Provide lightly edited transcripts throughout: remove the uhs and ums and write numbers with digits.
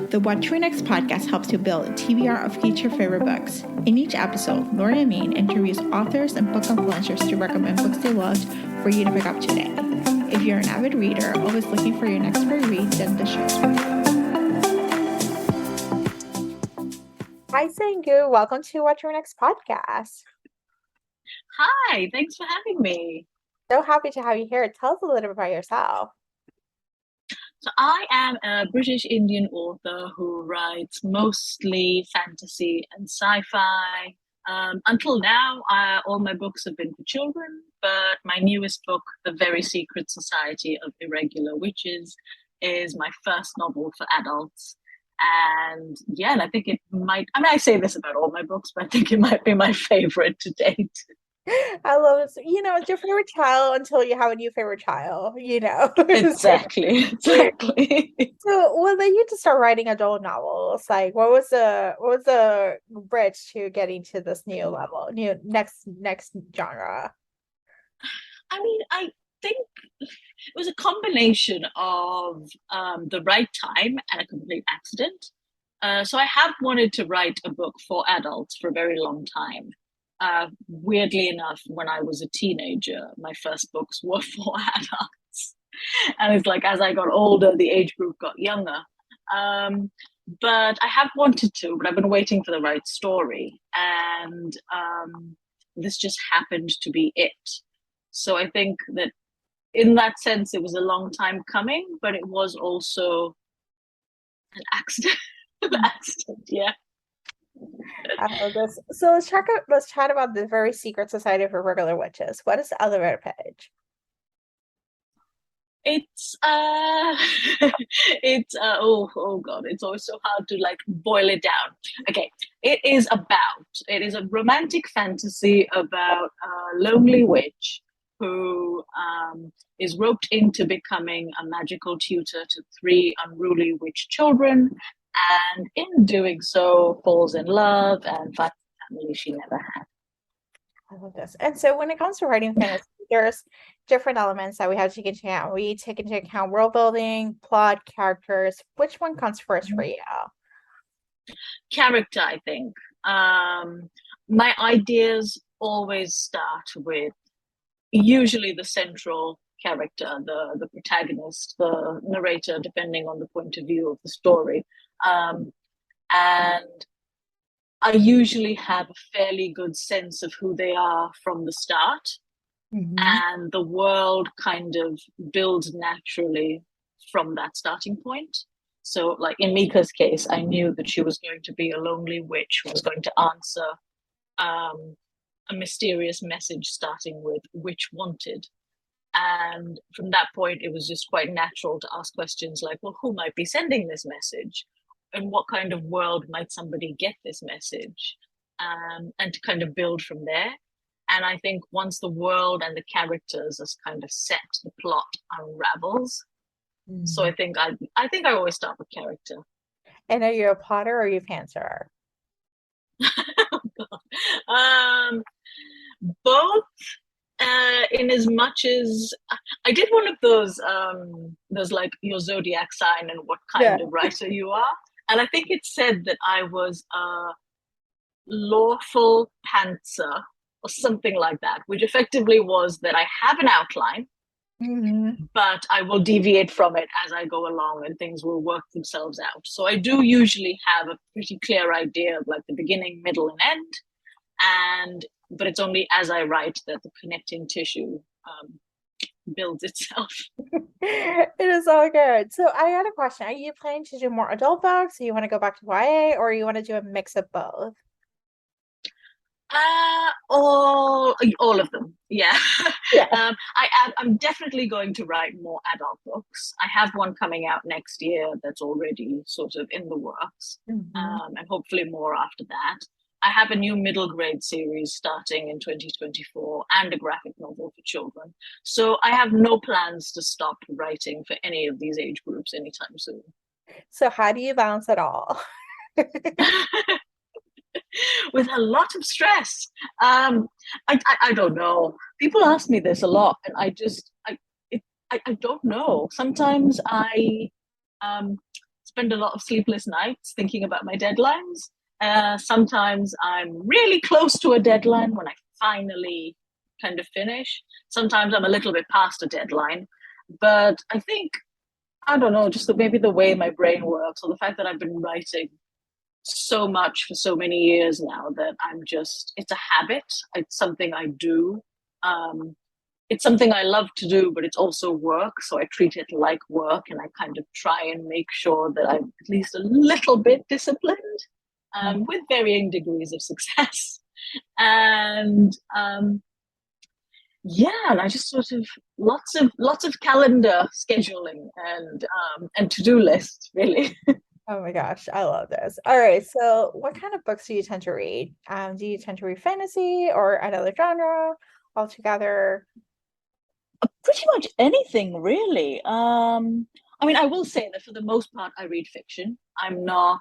The What to Read Next podcast helps you build a TBR of future favorite books. In each episode, Lori and Maine interviews authors and book influencers to recommend books they loved for you to pick up today. If you're an avid reader, always looking for your next great read, then the show's for you. Hi, Sangu. Welcome to What to Read Next podcast. Hi, thanks for having me. So happy to have you here. Tell us a little bit about yourself. So I am a British Indian author who writes mostly fantasy and sci-fi. Until now, all my books have been for children, but my newest book, The Very Secret Society of Irregular Witches, is my first novel for adults. And yeah, and I think it might, I say this about all my books, but I think it might be my favorite to date. I love it. It's your favorite child until you have a new favorite child, Exactly. So when led you to start writing adult novels? Like what was the bridge to getting to this new level, next genre? I think it was a combination of the right time and a complete accident. So I have wanted to write a book for adults for a very long time. Weirdly enough, when I was a teenager, my first books were for adults. And it's like as I got older, the age group got younger. But I have wanted to, but I've been waiting for the right story. And this just happened to be it. So I think that in that sense, it was a long time coming, but it was also an accident. Yeah. I love this. So let's chat about the Very Secret Society of Irregular Witches. What is the elevator page? It's oh god, it's always so hard to boil it down. Okay, it is a romantic fantasy about a lonely witch who is roped into becoming a magical tutor to 3 unruly witch children, and in doing so falls in love and finds a family she never had. I love this. And so when it comes to writing fantasy, there's different elements that we have to take into account. We take into account world building, plot, characters. Which one comes first for you? Character, I think. My ideas always start with usually the central character, the protagonist, the narrator, depending on the point of view of the story. And I usually have a fairly good sense of who they are from the start. Mm-hmm. And the world kind of builds naturally from that starting point. So like in Mika's case, I knew that she was going to be a lonely witch who was going to answer a mysterious message starting with "witch wanted." And from that point, it was just quite natural to ask questions like, well, who might be sending this message? And what kind of world might somebody get this message? And to kind of build from there. And I think once the world and the characters is kind of set, the plot unravels. Mm. So I think I always start with character. And are you a plotter or are you a pantser? Both. In as much as I did one of those like your zodiac sign and what kind of writer you are, and I think it said that I was a lawful pantser or something like that, which effectively was that I have an outline, mm-hmm. but I will deviate from it as I go along and things will work themselves out. So I do usually have a pretty clear idea of like the beginning, middle, and end, but it's only as I write that the connecting tissue builds itself. It is all good. So I had a question. Are you planning to do more adult books? Or you want to go back to YA, or you want to do a mix of both? All of them. Yeah. I'm definitely going to write more adult books. I have one coming out next year that's already sort of in the works, mm-hmm. And hopefully more after that. I have a new middle grade series starting in 2024 and a graphic novel for children. So I have no plans to stop writing for any of these age groups anytime soon. So how do you balance it all? With a lot of stress. I don't know. People ask me this a lot, and I don't know. Sometimes spend a lot of sleepless nights thinking about my deadlines. Sometimes I'm really close to a deadline when I finally kind of finish. Sometimes I'm a little bit past a deadline. But I think, I don't know, just maybe the way my brain works, or the fact that I've been writing so much for so many years now, that it's a habit. It's something I do. Um, it's something I love to do, but it's also work. So I treat it like work, and I kind of try and make sure that I'm at least a little bit disciplined, with varying degrees of success. And yeah, and I just sort of lots of calendar scheduling and to-do lists, really. Oh my gosh, I love this. All right, so what kind of books do you tend to read? Do you tend to read fantasy or another genre altogether? Pretty much anything, really. I mean, I will say that for the most part, I read fiction. I'm not.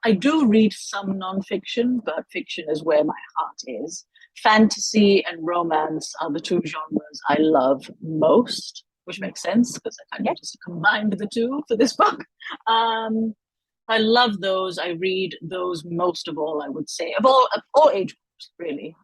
I do read some nonfiction, but fiction is where my heart is. Fantasy and romance are the two genres I love most, which makes sense because I kind of just combined the two for this book. I love those. I read those most of all, I would say, of all age groups, really.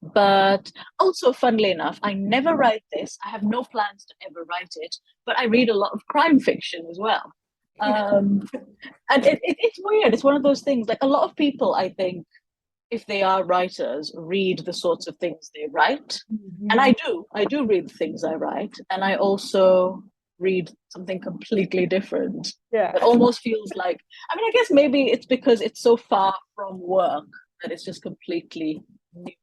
But also, funnily enough, I never write this. I have no plans to ever write it, but I read a lot of crime fiction as well. And it's weird. It's one of those things, like a lot of people, I think, if they are writers, read the sorts of things they write. And I do read the things I write. And I also read something completely different. Yeah. It almost feels like, I mean, I guess maybe it's because it's so far from work that it's just completely new.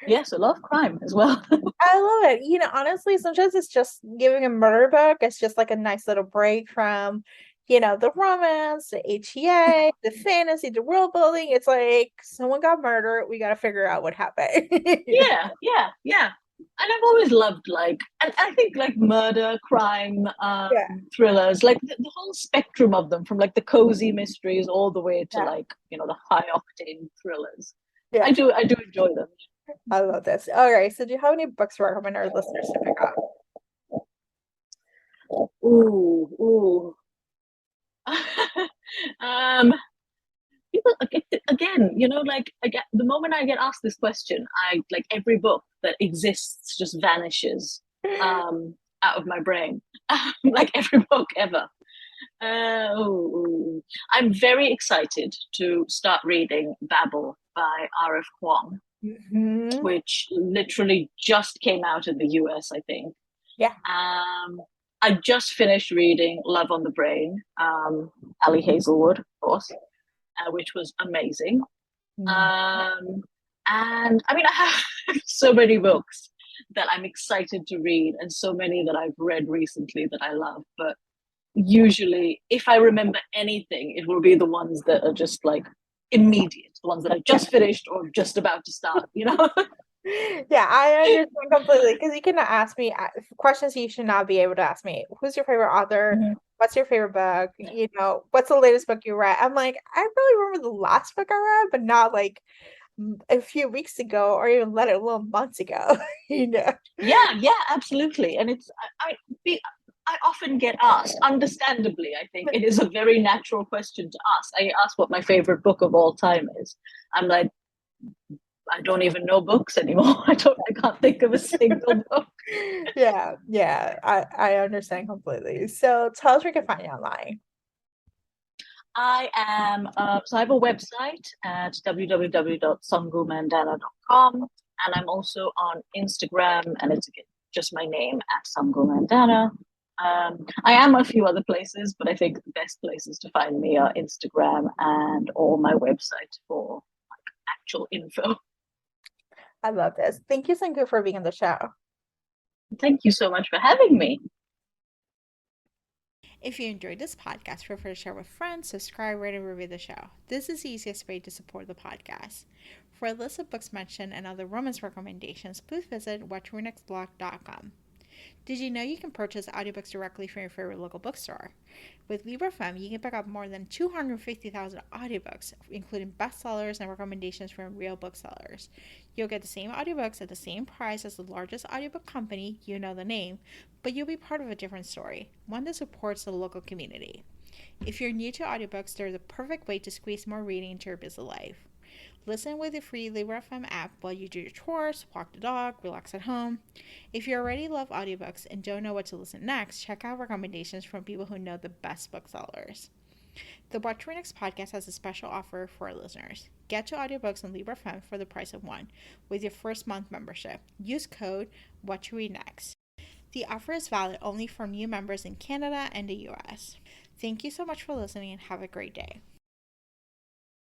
Yes, a lot of crime as well. I love it. Honestly, sometimes it's just giving a murder book. It's just like a nice little break from, the romance, the HEA, the fantasy, the world building. It's like someone got murdered. We got to figure out what happened. Yeah. And I've always loved and I think murder, crime, thrillers, the whole spectrum of them, from the cozy mysteries all the way to the high octane thrillers. Yeah. I do enjoy them. I love this. All right. So do you have any books to recommend our listeners to pick up? Ooh. People, again, the moment I get asked this question, every book that exists just vanishes out of my brain. Every book ever. I'm very excited to start reading Babel by R.F. Kuang, which literally just came out in the US, I think. Yeah. I just finished reading Love on the Brain, Ali Hazelwood, of course, which was amazing. And I mean, I have so many books that I'm excited to read, and so many that I've read recently that I love. But usually, if I remember anything, it will be the ones that are just immediate, the ones that I just finished or just about to start, Yeah, I understand completely, because you cannot ask me questions you should not be able to ask me. Who's your favorite author? What's your favorite book? What's the latest book you read? I'm like, I really remember the last book I read, but not a few weeks ago, or even let alone months ago. Yeah, absolutely. And it's I often get asked, understandably, I think it is a very natural question to ask. I ask what my favorite book of all time is. I'm like, I don't even know books anymore. I can't think of a single book. Yeah. I understand completely. So tell us where we can find you online. I am so I have a website at www.sangumandanna.com, and I'm also on Instagram, and it's just my name at Sangu Mandanna. I am a few other places, but I think the best places to find me are Instagram or my website for actual info. I love this. Thank you, Sangu, for being on the show. Thank you so much for having me. If you enjoyed this podcast, feel free to share with friends, subscribe, rate, and review the show. This is the easiest way to support the podcast. For a list of books mentioned and other romance recommendations, please visit watchyournextblog.com. Did you know you can purchase audiobooks directly from your favorite local bookstore? With Libra.fm, you can pick up more than 250,000 audiobooks, including bestsellers and recommendations from real booksellers. You'll get the same audiobooks at the same price as the largest audiobook company, you know the name, but you'll be part of a different story, one that supports the local community. If you're new to audiobooks, they're the perfect way to squeeze more reading into your busy life. Listen with the free Libro FM app while you do your chores, walk the dog, relax at home. If you already love audiobooks and don't know what to listen next, check out recommendations from people who know the best booksellers. The What to Read Next podcast has a special offer for our listeners. Get 2 audiobooks on Libro FM for the price of 1 with your first month membership. Use code What to Read Next. The offer is valid only for new members in Canada and the US. Thank you so much for listening and have a great day.